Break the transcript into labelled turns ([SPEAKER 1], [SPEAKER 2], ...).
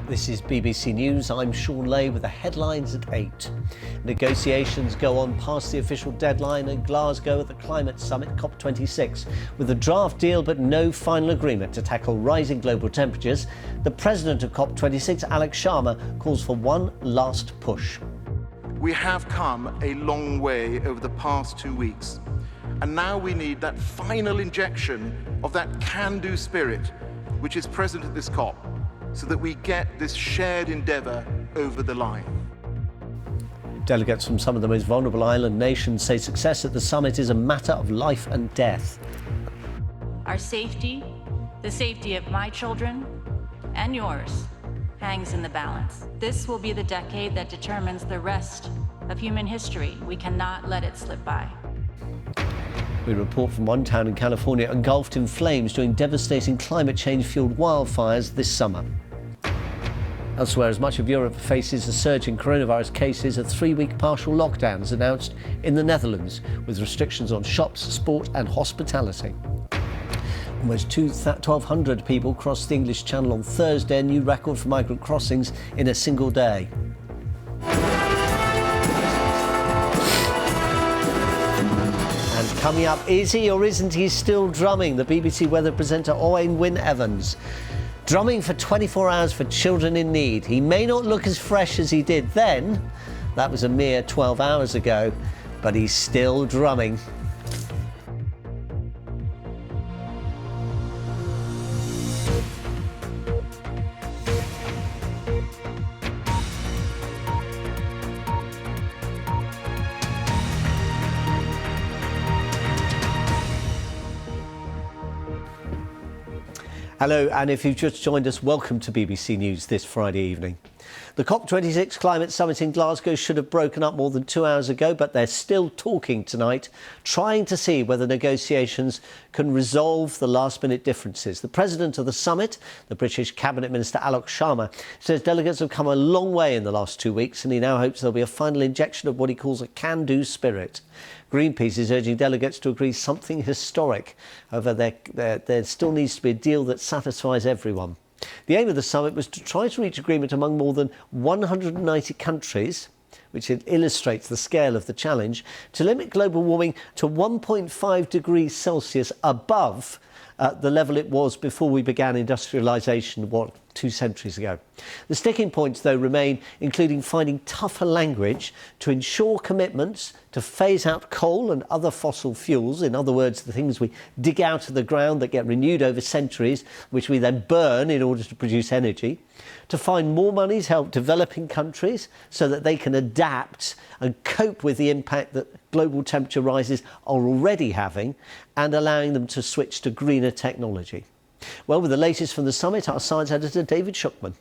[SPEAKER 1] This is BBC News. I'm Shaun Ley with the headlines at 8. Negotiations go on past the official deadline in Glasgow at the climate summit COP26. With a draft deal but no final agreement to tackle rising global temperatures, the president of COP26, Alex Sharma, calls for one last push.
[SPEAKER 2] We have come a long way over the past 2 weeks, and now we need that final injection of that can-do spirit which is present at this COP, so that we get this shared endeavour over the line.
[SPEAKER 1] Delegates from some of the most vulnerable island nations say success at the summit is a matter of life and death.
[SPEAKER 3] Our safety, the safety of my children and yours, hangs in the balance. This will be the decade that determines the rest of human history. We cannot let it slip by.
[SPEAKER 1] We report from one town in California engulfed in flames during devastating climate change-fueled wildfires this summer. Elsewhere, as much of Europe faces a surge in coronavirus cases, a 3-week partial lockdown is announced in the Netherlands, with restrictions on shops, sport and hospitality. Almost 1,200 people crossed the English Channel on Thursday, a new record for migrant crossings in a single day. Coming up, is he or isn't he still drumming? The BBC weather presenter Owain Wyn-Evans. Drumming for 24 hours for children in need. He may not look as fresh as he did then. That was a mere 12 hours ago, but he's still drumming. Hello, and if you've just joined us, welcome to BBC News this Friday evening. The COP26 climate summit in Glasgow should have broken up more than 2 hours ago, but they're still talking tonight, trying to see whether negotiations can resolve the last-minute differences. The president of the summit, the British Cabinet Minister Alex Sharma, says delegates have come a long way in the last 2 weeks, and he now hopes there'll be a final injection of what he calls a can-do spirit. Greenpeace is urging delegates to agree something historic. However, there still needs to be a deal that satisfies everyone. The aim of the summit was to try to reach agreement among more than 190 countries, which illustrates the scale of the challenge, to limit global warming to 1.5 degrees Celsius above the level it was before we began industrialisation, 2 centuries ago. The sticking points, though, remain, including finding tougher language to ensure commitments to phase out coal and other fossil fuels, in other words, the things we dig out of the ground that get renewed over centuries, which we then burn in order to produce energy, to find more money to help developing countries so that they can adapt and cope with the impact that global temperature rises are already having, and allowing them to switch to greener technology. Well, with the latest from the summit, our science editor David Shookman.